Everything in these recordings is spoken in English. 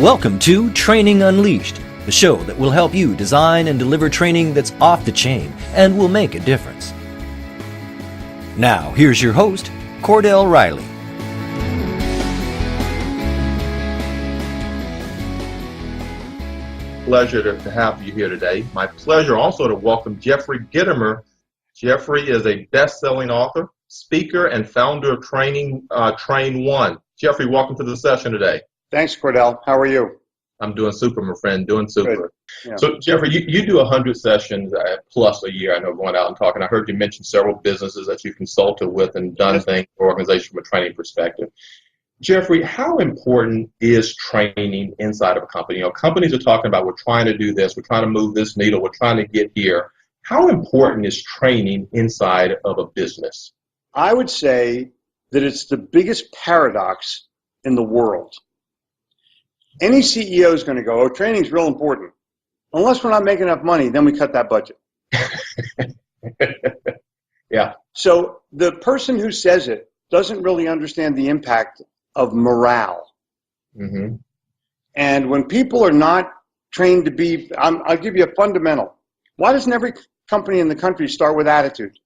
Welcome to Training Unleashed, the show that will help you design and deliver training that's off the chain and will make a difference. Now, here's your host, Cordell Riley. Pleasure to have you here today. My pleasure also to welcome Jeffrey Gitomer. Jeffrey is a best-selling author, speaker, and founder of Train One. Jeffrey, welcome to the session today. Thanks, Cordell. How are you? I'm doing super, my friend, doing super. Yeah. So, Jeffrey, you do 100 sessions plus a year. I know going out and talking. I heard you mention several businesses that you consulted with and done things for organizations from a training perspective. Jeffrey, how important is training inside of a company? You know, companies are talking about, we're trying to do this, we're trying to move this needle, we're trying to get here. How important is training inside of a business? I would say that it's the biggest paradox in the world. Any CEO is going to go, oh, training's real important. Unless we're not making enough money, then we cut that budget. Yeah. So the person who says it doesn't really understand the impact of morale. Mm-hmm. And when people are not trained to be, I'll give you a fundamental. Why doesn't every company in the country start with attitude?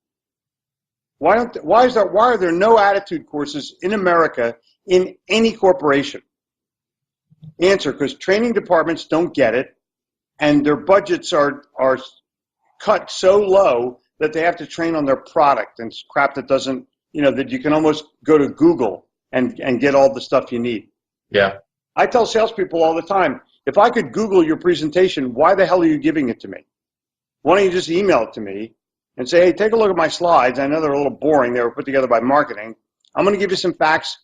Why are there no attitude courses in America in any corporation? Answer, because training departments don't get it, and their budgets are cut so low that they have to train on their product and crap that doesn't, that you can almost go to Google and get all the stuff you need. Yeah. I tell salespeople all the time, if I could Google your presentation, why the hell are you giving it to me? Why don't you just email it to me and say, hey, take a look at my slides. I know they're a little boring. They were put together by marketing. I'm going to give you some facts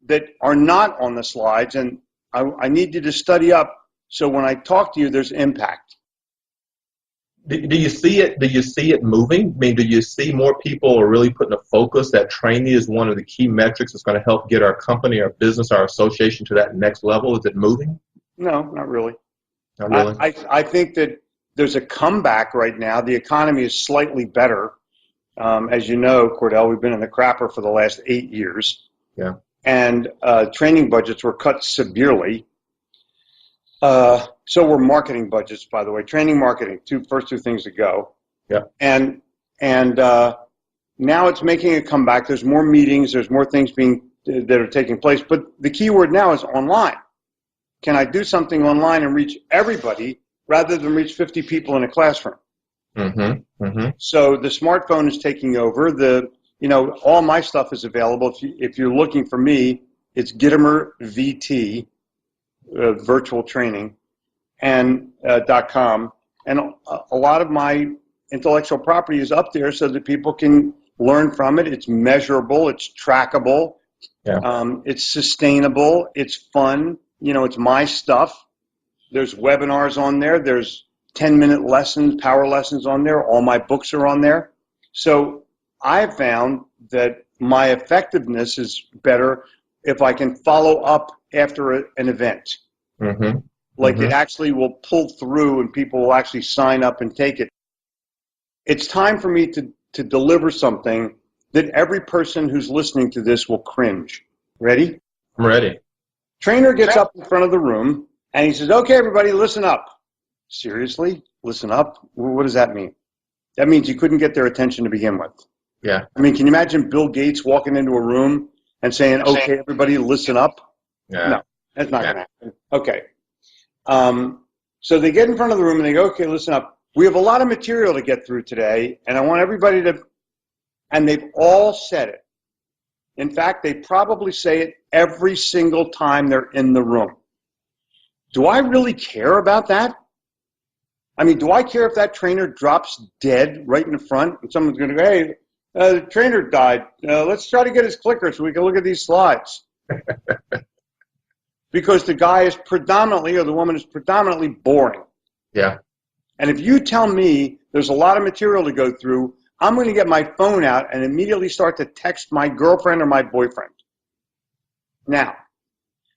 that are not on the slides, and I need you to study up so when I talk to you, there's impact. Do you see it? Do you see it moving? I mean, do you see more people are really putting a focus that training is one of the key metrics that's going to help get our company, our business, our association to that next level? Is it moving? No, not really. Not really. I think that there's a comeback right now. The economy is slightly better. As you know, Cordell, we've been in the crapper for the last 8 years. Yeah. And training budgets were cut severely. So were marketing budgets, by the way. Training, marketing, first two things to go. Yeah. And now it's making a comeback. There's more meetings. There's more things that are taking place. But the key word now is online. Can I do something online and reach everybody rather than reach 50 people in a classroom? Mm-hmm. Mm-hmm. So the smartphone is taking over. All my stuff is available. If you're looking for me, it's Gitomer VT, virtual training, and .com. And a lot of my intellectual property is up there so that people can learn from it. It's measurable. It's trackable. Yeah. It's sustainable. It's fun. It's my stuff. There's webinars on there. There's 10-minute lessons, power lessons on there. All my books are on there. So I've found that my effectiveness is better if I can follow up after an event. Mm-hmm. Like it actually will pull through and people will actually sign up and take it. It's time for me to deliver something that every person who's listening to this will cringe. Ready? I'm ready. Trainer gets up in front of the room and he says, okay, everybody, listen up. Seriously? Listen up? What does that mean? That means you couldn't get their attention to begin with. Yeah. I mean, can you imagine Bill Gates walking into a room and saying, okay, everybody listen up? Yeah. No, that's not going to happen. Okay. So they get in front of the room and they go, okay, listen up. We have a lot of material to get through today, and I want everybody and they've all said it. In fact, they probably say it every single time they're in the room. Do I really care about that? I mean, do I care if that trainer drops dead right in the front and someone's going to go, hey, the trainer died. Let's try to get his clicker so we can look at these slides. Because the guy is predominantly, or the woman is predominantly boring. Yeah. And if you tell me there's a lot of material to go through, I'm going to get my phone out and immediately start to text my girlfriend or my boyfriend. Now,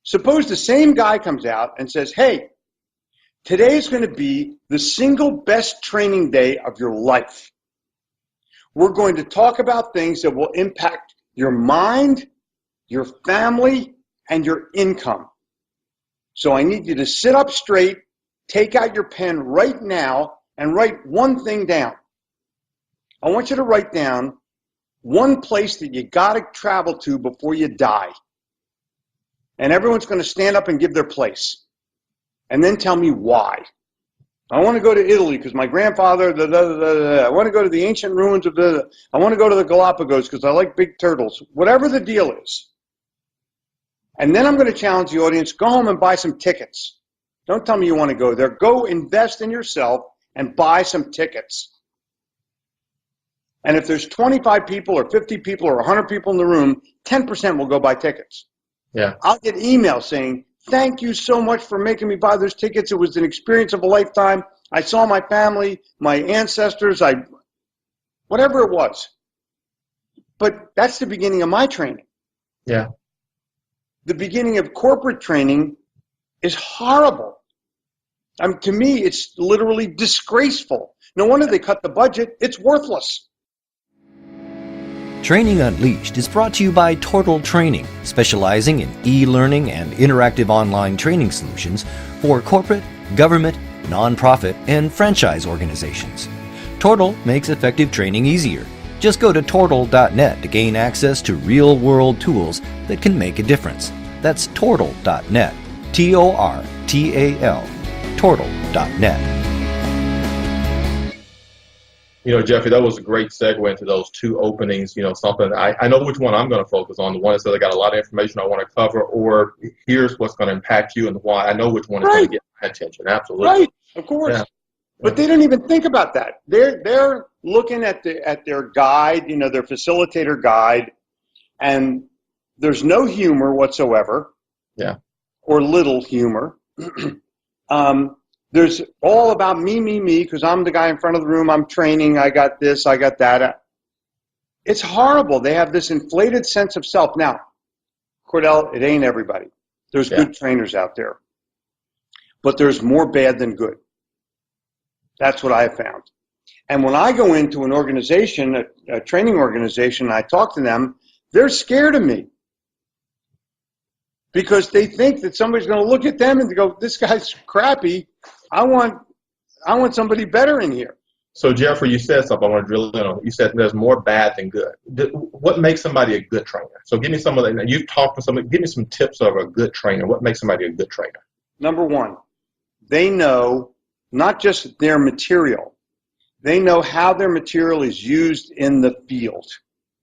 suppose the same guy comes out and says, hey, today is going to be the single best training day of your life. We're going to talk about things that will impact your mind, your family, and your income. So I need you to sit up straight, take out your pen right now, and write one thing down. I want you to write down one place that you got to travel to before you die. And everyone's going to stand up and give their place. And then tell me why. I want to go to Italy because my grandfather, I want to go to the ancient ruins of I want to go to the Galapagos because I like big turtles. Whatever the deal is. And then I'm going to challenge the audience, go home and buy some tickets. Don't tell me you want to go there. Go invest in yourself and buy some tickets. And if there's 25 people or 50 people or 100 people in the room, 10% will go buy tickets. Yeah. I'll get emails saying, thank you so much for making me buy those tickets. It was an experience of a lifetime. I saw my family, my ancestors, whatever it was. But that's the beginning of my training. Yeah. The beginning of corporate training is horrible. To me, it's literally disgraceful. No wonder they cut the budget. It's worthless. Training Unleashed is brought to you by Tortal Training, specializing in e-learning and interactive online training solutions for corporate, government, nonprofit, and franchise organizations. Tortal makes effective training easier. Just go to tortal.net to gain access to real-world tools that can make a difference. That's tortal.net, Tortal, tortal.net. Jeffrey, that was a great segue into those two openings. Something I know which one I'm going to focus on. The one that says I got a lot of information I want to cover, or here's what's going to impact you and why. I know which one is going to get my attention. Absolutely. Right, of course. Yeah. But they don't even think about that. They're looking at their guide, their facilitator guide, and there's no humor whatsoever. Yeah. Or little humor. There's all about me, because I'm the guy in front of the room. I'm training. I got this. I got that. It's horrible. They have this inflated sense of self. Now, Cordell, it ain't everybody. There's good trainers out there. But there's more bad than good. That's what I have found. And when I go into an organization, a training organization, and I talk to them, they're scared of me. Because they think that somebody's going to look at them and go, this guy's crappy. I want somebody better in here. So, Jeffrey, you said something I want to drill in on. You said there's more bad than good. What makes somebody a good trainer? So give me some of that. You've talked to somebody. Give me some tips of a good trainer. What makes somebody a good trainer? Number one, they know not just their material. They know how their material is used in the field.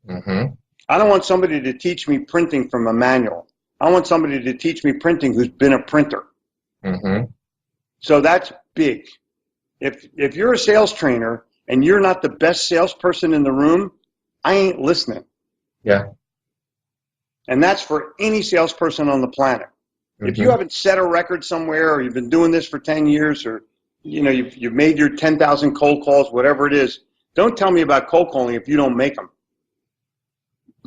Mm-hmm. I don't want somebody to teach me printing from a manual. I want somebody to teach me printing who's been a printer. Mm-hmm. So that's big. If you're a sales trainer and you're not the best salesperson in the room, I ain't listening. Yeah. And that's for any salesperson on the planet. Mm-hmm. If you haven't set a record somewhere, or you've been doing this for 10 years, or you've made your 10,000 cold calls, whatever it is, don't tell me about cold calling if you don't make them.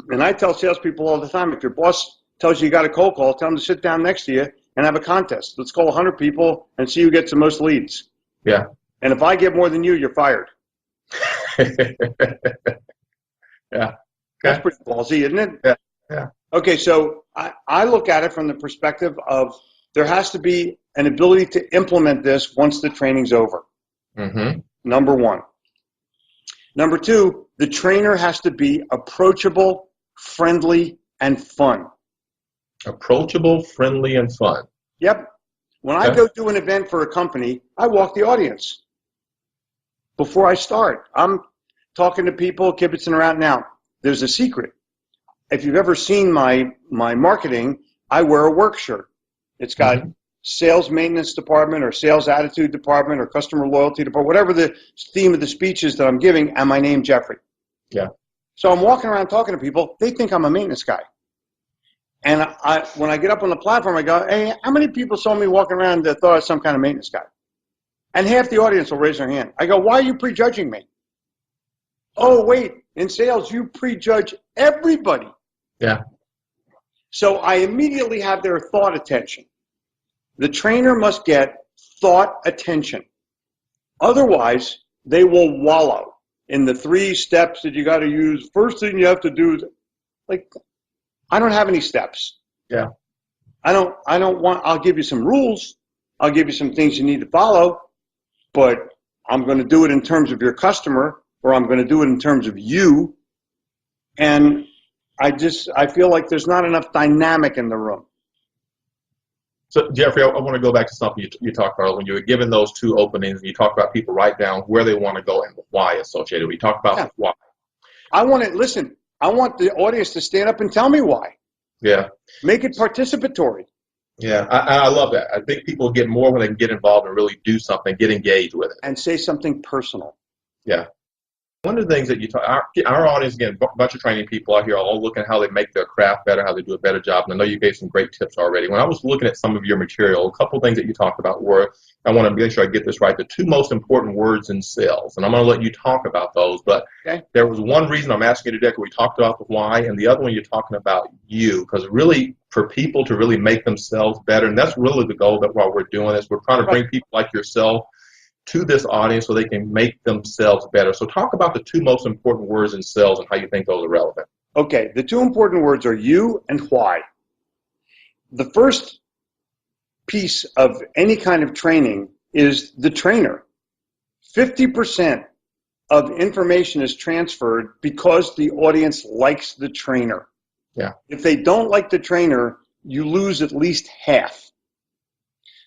And I tell salespeople all the time, if your boss tells you got a cold call, tell them to sit down next to you and have a contest. Let's call 100 people and see who gets the most leads. Yeah. And if I get more than you, you're fired. Yeah. That's pretty ballsy, isn't it? Yeah. Yeah. Okay, so I look at it from the perspective of there has to be an ability to implement this once the training's over. Mm-hmm. Number one. Number two, the trainer has to be approachable, friendly, and fun. Approachable, friendly, and fun. Yep. When I go do an event for a company, I walk the audience before I start. I'm talking to people, kibitzing around. Now, there's a secret. If you've ever seen my marketing, I wear a work shirt. It's got sales maintenance department or sales attitude department or customer loyalty department, whatever the theme of the speech is that I'm giving, and my name, Jeffrey. Yeah. So I'm walking around talking to people. They think I'm a maintenance guy. And when I get up on the platform, I go, hey, how many people saw me walking around that thought I was some kind of maintenance guy? And half the audience will raise their hand. I go, why are you prejudging me? Oh, wait, in sales, you prejudge everybody. Yeah. So I immediately have their thought attention. The trainer must get thought attention. Otherwise, they will wallow in the 3 steps that you got to use. First thing you have to do is, like, I don't have any steps. Yeah. I'll give you some rules. I'll give you some things you need to follow, but I'm going to do it in terms of your customer, or I'm going to do it in terms of you. And I feel like there's not enough dynamic in the room. So, Jeffrey, I want to go back to something you talked about when you were given those two openings, and you talked about people write down where they want to go and the why associated. We talked about the why. I want the audience to stand up and tell me why. Yeah. Make it participatory. Yeah, I love that. I think people get more when they can get involved and really do something, get engaged with it. And say something personal. Yeah. One of the things that you talk, our audience, again, a bunch of training people out here all looking at how they make their craft better, how they do a better job. And I know you gave some great tips already. When I was looking at some of your material, a couple of things that you talked about were, I want to make sure I get this right, the two most important words in sales. And I'm going to let you talk about those. But There was one reason I'm asking you today, because we talked about the why, and the other one you're talking about you, because really for people to really make themselves better, and that's really the goal that while we're doing this, we're trying to bring people like yourself to this audience so they can make themselves better. So talk about the two most important words in sales and how you think those are relevant. Okay, the two important words are you and why. The first piece of any kind of training is the trainer. 50% of information is transferred because the audience likes the trainer. Yeah. If they don't like the trainer, you lose at least half.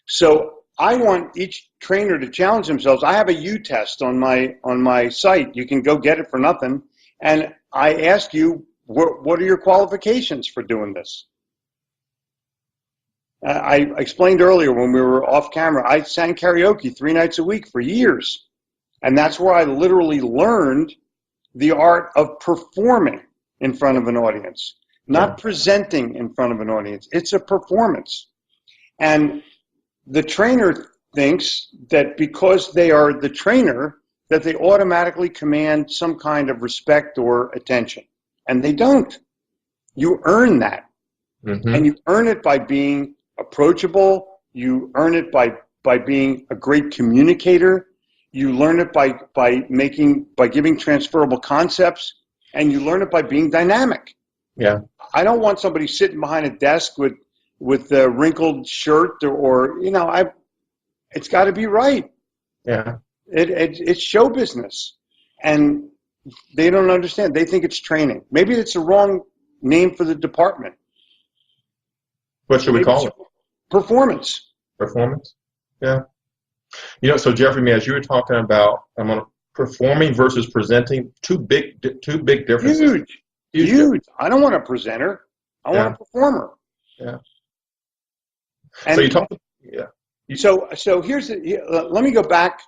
So I want each trainer to challenge themselves. I have a U test on my site. You can go get it for nothing. And I ask you, what are your qualifications for doing this? I explained earlier when we were off camera, I sang karaoke 3 nights a week for years. And that's where I literally learned the art of performing in front of an audience, not presenting in front of an audience. It's a performance. And the trainer thinks that because they are the trainer, that they automatically command some kind of respect or attention. And they don't. You earn that. Mm-hmm. And you earn it by being approachable. You earn it by being a great communicator. You learn it by giving transferable concepts. And you learn it by being dynamic. Yeah. I don't want somebody sitting behind a desk with a wrinkled shirt or it's got to be right. Yeah. It's show business. And they don't understand. They think it's training. Maybe it's the wrong name for the department. What should we call it? Performance. Performance? Yeah. So Jeffrey, as you were talking about performing versus presenting, two big differences. Huge. I don't want a presenter. I want a performer. Yeah. And so you talk. Yeah. So let me go back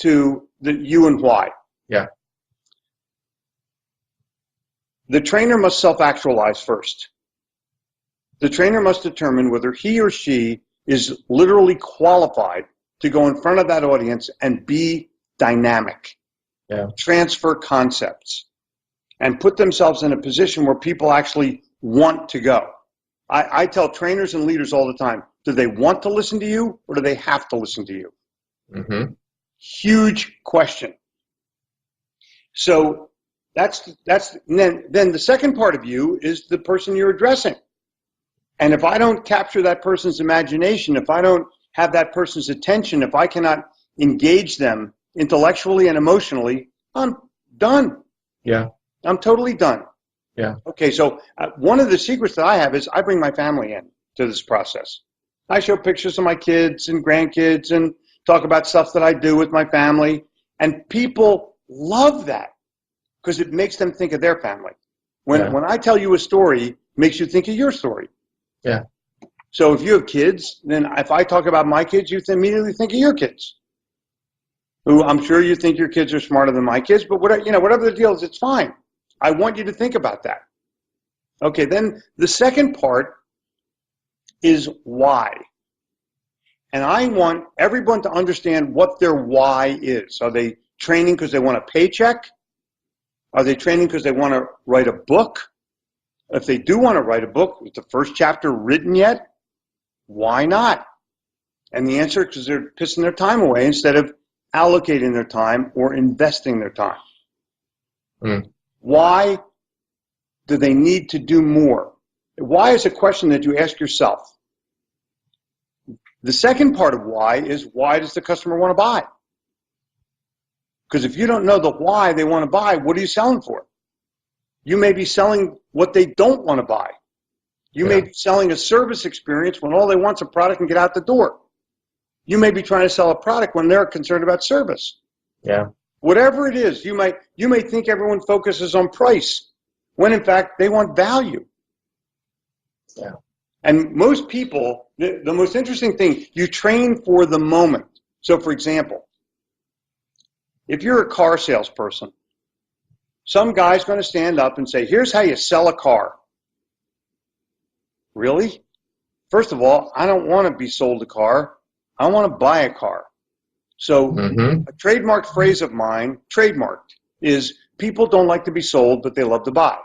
to the you and why. Yeah. The trainer must self-actualize first. The trainer must determine whether he or she is literally qualified to go in front of that audience and be dynamic, transfer concepts, and put themselves in a position where people actually want to go. I tell trainers and leaders all the time, do they want to listen to you or do they have to listen to you? Mm-hmm. Huge question. So then the second part of you is the person you're addressing. And if I don't capture that person's imagination, if I don't have that person's attention, if I cannot engage them intellectually and emotionally, I'm done. Yeah. I'm totally done. Yeah. Okay, so one of the secrets that I have is I bring my family in to this process. I show pictures of my kids and grandkids and talk about stuff that I do with my family. And people love that because it makes them think of their family. When I tell you a story, it makes you think of your story. Yeah. So if you have kids, then if I talk about my kids, you immediately think of your kids. Who I'm sure you think your kids are smarter than my kids, but whatever the deal is, it's fine. I want you to think about that. Okay, then the second part is why. And I want everyone to understand what their why is. Are they training because they want a paycheck? Are they training because they want to write a book? If they do want to write a book, is the first chapter written yet? Why not? And the answer is because they're pissing their time away instead of allocating their time or investing their time. Mm. Why do they need to do more? Why is a question that you ask yourself. The second part of why is, why does the customer want to buy? Because if you don't know the why they want to buy, what are you selling for? You may be selling what they don't want to buy. You may be selling a service experience when all they want is a product and get out the door. You may be trying to sell a product when they're concerned about service. Yeah. Whatever it is, you may think everyone focuses on price, when in fact they want value. Yeah. And most people, the most interesting thing, you train for the moment. So for example, if you're a car salesperson, some guy's going to stand up and say, here's how you sell a car. Really? First of all, I don't want to be sold a car. I want to buy a car. So a trademarked phrase of mine, trademarked, is people don't like to be sold, but they love to buy.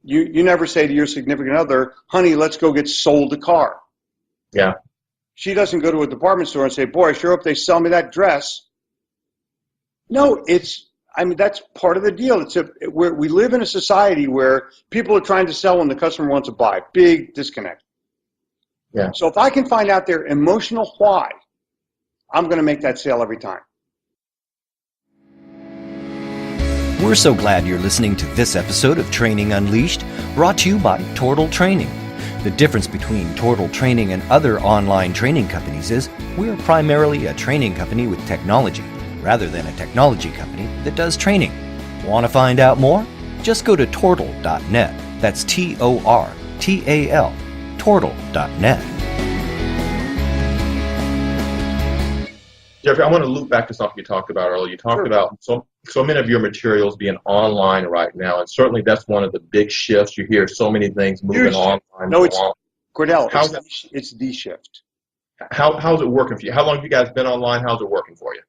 You never say to your significant other, honey, let's go get sold a car. Yeah. She doesn't go to a department store and say, boy, I sure hope they sell me that dress. No, that's part of the deal. We live in a society where people are trying to sell when the customer wants to buy. Big disconnect. Yeah. So if I can find out their emotional why, I'm going to make that sale every time. We're so glad you're listening to this episode of Training Unleashed, brought to you by Tortal Training. The difference between Tortal Training and other online training companies is we're primarily a training company with technology, rather than a technology company that does training. Want to find out more? Just go to tortal.net. That's Tortal, tortal.net. Jeffrey, I want to loop back to something you talked about earlier. You talked about so many of your materials being online right now, and certainly that's one of the big shifts. You hear so many things moving online. No, it's Cordell. It's the shift. How's it working for you? How long have you guys been online? How's it working for you?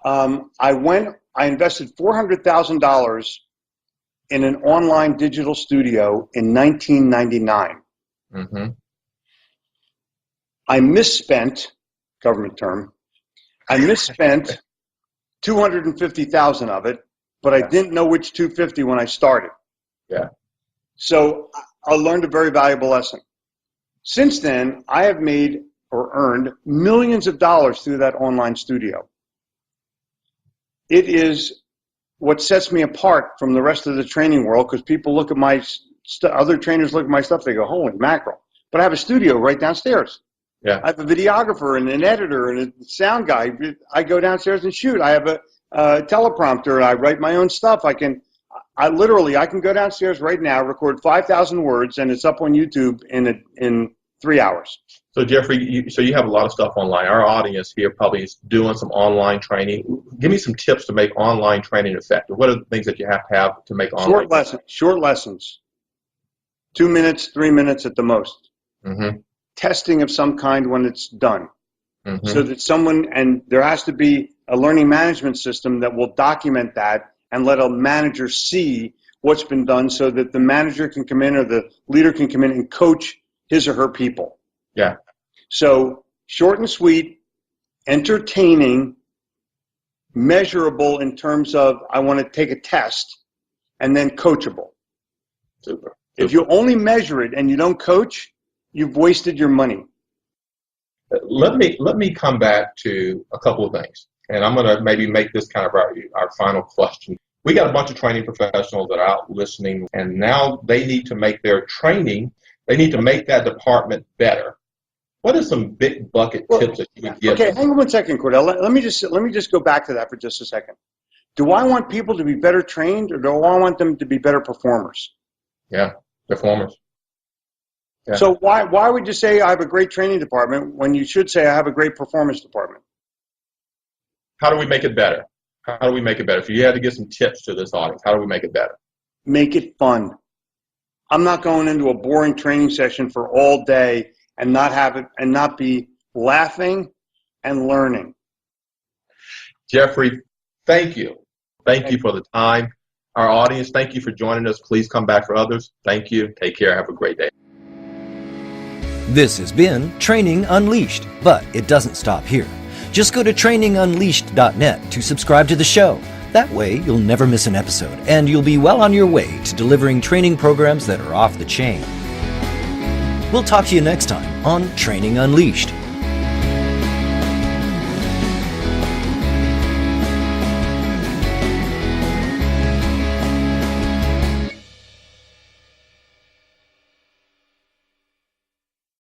I invested $400,000 in an online digital studio in 1999. Mm-hmm. I misspent, government term, I misspent $250,000 of it, but I didn't know which 250 when I started. Yeah. So I learned a very valuable lesson. Since then, I have made or earned millions of dollars through that online studio. It is what sets me apart from the rest of the training world, because people look at my other trainers look at my stuff, they go, holy mackerel. But I have a studio right downstairs. Yeah. I have a videographer and an editor and a sound guy. I go downstairs and shoot. I have a teleprompter. I write my own stuff. I can go downstairs right now, record 5,000 words, and it's up on YouTube in 3 hours. So Jeffrey, you have a lot of stuff online. Our audience here probably is doing some online training. Give me some tips to make online training effective. What are the things that you have to make online? Short lessons. 2 minutes, 3 minutes at the most. Mm-hmm. Testing of some kind when it's done. Mm-hmm. So that and there has to be a learning management system that will document that and let a manager see what's been done, so that the manager can come in or the leader can come in and coach his or her people. Yeah. So short and sweet, entertaining, measurable in terms of I want to take a test, and then coachable. Super. If you only measure it and you don't coach, you've wasted your money. Let me come back to a couple of things, and I'm going to maybe make this kind of our final question. We got a bunch of training professionals that are out listening, and now they need to make their training, they need to make that department better. What are some big bucket tips that you would give? Okay, hang on 1 second, Cordell. Let me just go back to that for just a second. Do I want people to be better trained, or do I want them to be better performers? Yeah, performers. Yeah. So why would you say I have a great training department when you should say I have a great performance department? How do we make it better? How do we make it better? If you had to give some tips to this audience, how do we make it better? Make it fun. I'm not going into a boring training session for all day and not be laughing and learning. Jeffrey, thank you. Thank you for the time. Our audience, thank you for joining us. Please come back for others. Thank you. Take care. Have a great day. This has been Training Unleashed, but it doesn't stop here. Just go to trainingunleashed.net to subscribe to the show. That way, you'll never miss an episode, and you'll be well on your way to delivering training programs that are off the chain. We'll talk to you next time on Training Unleashed.